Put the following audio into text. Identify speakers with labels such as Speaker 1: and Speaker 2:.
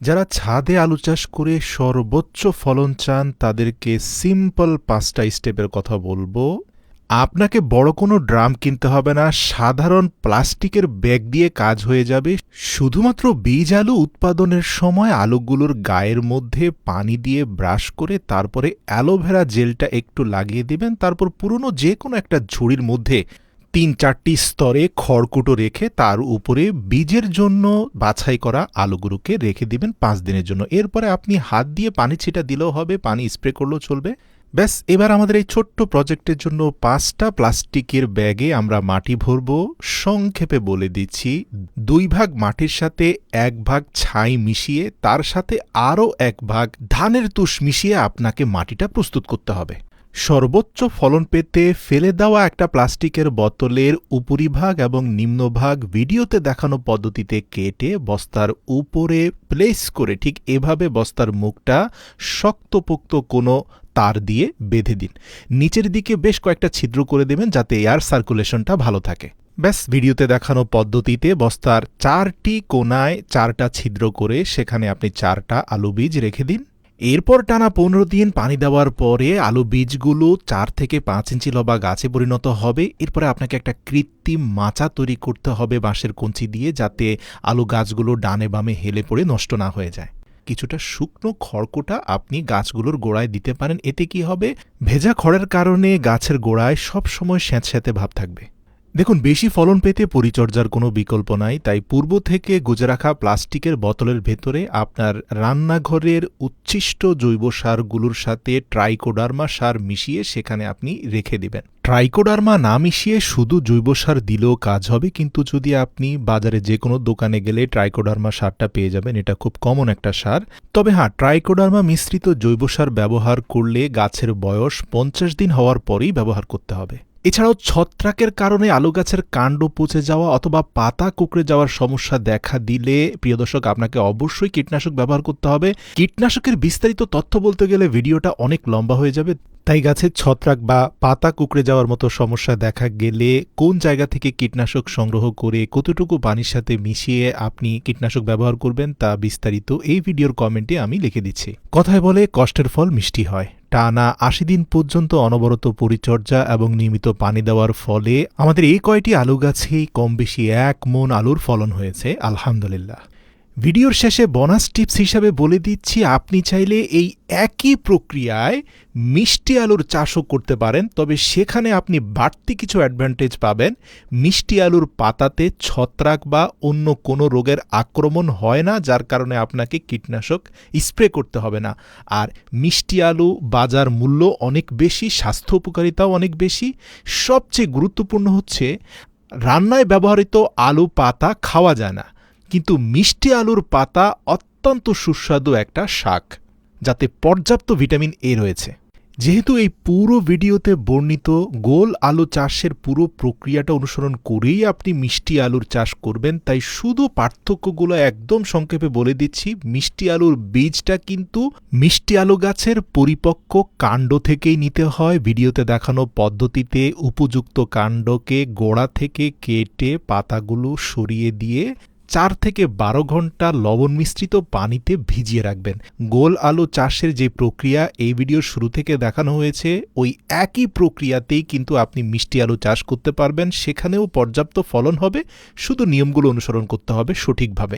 Speaker 1: যারা ছাদে আলু চাষ করে সর্বোচ্চ ফলন চান তাদেরকে সিম্পল ৫টা স্টেপের কথা বলবো। আপনাকে বড় কোনো ড্রাম কিনতে হবে না, সাধারণ প্লাস্টিকের ব্যাগ দিয়ে কাজ হয়ে যাবে। শুধুমাত্র বীজ আলু উৎপাদনের সময় আলুগুলোর গায়ের মধ্যে পানি দিয়ে ব্রাশ করে তারপরে অ্যালোভেরা জেলটা একটু লাগিয়ে দিবেন। তারপর পুরনো যে কোনো একটা ঝুড়ির মধ্যে ৩-৪টি স্তরে খড়কুটো রেখে তার উপরে বীজের জন্য বাছাই করা আলুগুলোকে রেখে দিবেন ৫ দিনের জন্য। এরপরে আপনি হাত দিয়ে পানি ছিটা দিলেও হবে, পানি স্প্রে করলেও চলবে। ব্যাস, এবার আমাদের এই ছোট্ট প্রজেক্টের জন্য ৫টা প্লাস্টিকের ব্যাগে আমরা মাটি ভরব। সংক্ষেপে বলে দিচ্ছি, ২ ভাগ মাটির সাথে ১ ভাগ ছাই মিশিয়ে তার সাথে আরও ১ ভাগ ধানের তুষ মিশিয়ে আপনাকে মাটিটা প্রস্তুত করতে হবে। সর্বোচ্চ ফলন পেতে ফেলে দেওয়া একটা প্লাস্টিকের বোতলের উপরিভাগ এবং নিম্নভাগ ভিডিওতে দেখানো পদ্ধতিতে কেটে বস্তার উপরে প্লেস করে ঠিক এভাবে বস্তার মুখটা শক্তপোক্ত কোনো তার দিয়ে বেঁধে দিন। নিচের দিকে বেশ কয়েকটা ছিদ্র করে দেবেন যাতে এয়ার সার্কুলেশনটা ভালো থাকে। ব্যাস, ভিডিওতে দেখানো পদ্ধতিতে বস্তার ৪টি কোণায় ৪টা ছিদ্র করে সেখানে আপনি ৪টা আলু বীজ রেখে দিন। এরপর টানা ১৫ দিন পানি দেওয়ার পরে আলু বীজগুলো ৪ থেকে ৫ ইঞ্চি লম্বা গাছে পরিণত হবে। এরপরে আপনাকে একটা কৃত্রিম মাচা তৈরি করতে হবে বাঁশের কঞ্চি দিয়ে, যাতে আলু গাছগুলো ডানে বামে হেলে পড়ে নষ্ট না হয়ে যায়। কিছুটা শুকনো খড়কুটা আপনি গাছগুলোর গোড়ায় দিতে পারেন। এতে কি হবে, ভেজা খড়ের কারণে গাছের গোড়ায় সবসময় স্যাঁতস্যাঁতে ভাব থাকবে। দেখুন, বেশি ফলন পেতে পরিচর্যার কোনো বিকল্প নাই, তাই পূর্ব থেকে গুজে রাখা প্লাস্টিকের বোতলের ভেতরে আপনার রান্নাঘরের উচ্ছিষ্ট জৈব সারগুলোর সাথে ট্রাইকোডার্মা সার মিশিয়ে সেখানে আপনি রেখে দিবেন। ট্রাইকোডার্মা না মিশিয়ে শুধু জৈব সার দিলেও কাজ হবে, কিন্তু যদি আপনি বাজারে যে কোনো দোকানে গেলে ট্রাইকোডার্মা সারটা পেয়ে যাবেন। এটা খুব কমন একটা সার। তবে হ্যাঁ, ট্রাইকোডার্মা মিশ্রিত জৈব সার ব্যবহার করলে গাছের বয়স ৫০ দিন হওয়ার পরেই ব্যবহার করতে হবে। এছাড়াও ছত্রাকের কারণে আলু গাছের কাণ্ড পচে যাওয়া অথবা পাতা কুঁকড়ে যাওয়ার সমস্যা দেখা দিলে প্রিয় দর্শক, আপনাকে অবশ্যই কীটনাশক ব্যবহার করতে হবে। কীটনাশকের বিস্তারিত তথ্য বলতে গেলে ভিডিওটা অনেক লম্বা হয়ে যাবে, তাই গাছের ছত্রাক বা পাতা কুঁকড়ে যাওয়ার মতো সমস্যা দেখা গেলে কোন জায়গা থেকে কীটনাশক সংগ্রহ করে কতটুকু পানির সাথে মিশিয়ে আপনি কীটনাশক ব্যবহার করবেন তা বিস্তারিত এই ভিডিওর কমেন্টে আমি লিখে দিচ্ছি। কথায় বলে, কষ্টের ফল মিষ্টি হয়। টানা ৮০ দিন পর্যন্ত অনবরত পরিচর্যা এবং নিয়মিত পানি দেওয়ার ফলে আমাদের এই কয়টি আলু গাছেই কম বেশি ১ মণ আলুর ফলন হয়েছে, আলহামদুলিল্লাহ। ভিডিওর শেষে বোনাস টিপস হিসাবে বলে দিচ্ছি, আপনি চাইলে এই একই প্রক্রিয়ায় মিষ্টি আলুর চাষও করতে পারেন, তবে সেখানে আপনি বাড়তি কিছু অ্যাডভান্টেজ পাবেন। মিষ্টি আলুর পাতাতে ছত্রাক বা অন্য কোনো রোগের আক্রমণ হয় না, যার কারণে আপনাকে কীটনাশক স্প্রে করতে হবে না। আর মিষ্টি আলু বাজার মূল্য অনেক বেশি, স্বাস্থ্য উপকারিতাও অনেক বেশি। সবচেয়ে গুরুত্বপূর্ণ হচ্ছে, রান্নায় ব্যবহৃত আলু পাতা খাওয়া যায় না, কিন্তু মিষ্টি আলুর পাতা অত্যন্ত সুস্বাদু একটা শাক, যাতে পর্যাপ্ত ভিটামিন এ রয়েছে। যেহেতু এই পুরো ভিডিওতে বর্ণিত গোল আলু চাষের পুরো প্রক্রিয়াটা অনুসরণ করেই আপনি মিষ্টি আলুর চাষ করবেন, তাই শুধু পার্থক্যগুলো একদম সংক্ষেপে বলে দিচ্ছি। মিষ্টি আলুর বীজটা কিন্তু মিষ্টি আলু গাছের পরিপক্ক কাণ্ড থেকেই নিতে হয়। ভিডিওতে দেখানো পদ্ধতিতে উপযুক্ত কাণ্ডকে গোড়া থেকে কেটে পাতাগুলো সরিয়ে দিয়ে ৪ থেকে ১২ ঘন্টা লবণ মিশ্রিত পানিতে ভিজিয়ে রাখবেন। গোল আলু চাষের যে প্রক্রিয়া এই ভিডিওর শুরু থেকে দেখানো হয়েছে, ওই একই প্রক্রিয়াতেই কিন্তু আপনি মিষ্টি আলু চাষ করতে পারবেন। সেখানেও পর্যাপ্ত ফলন হবে, শুধু নিয়মগুলো অনুসরণ করতে হবে সঠিকভাবে।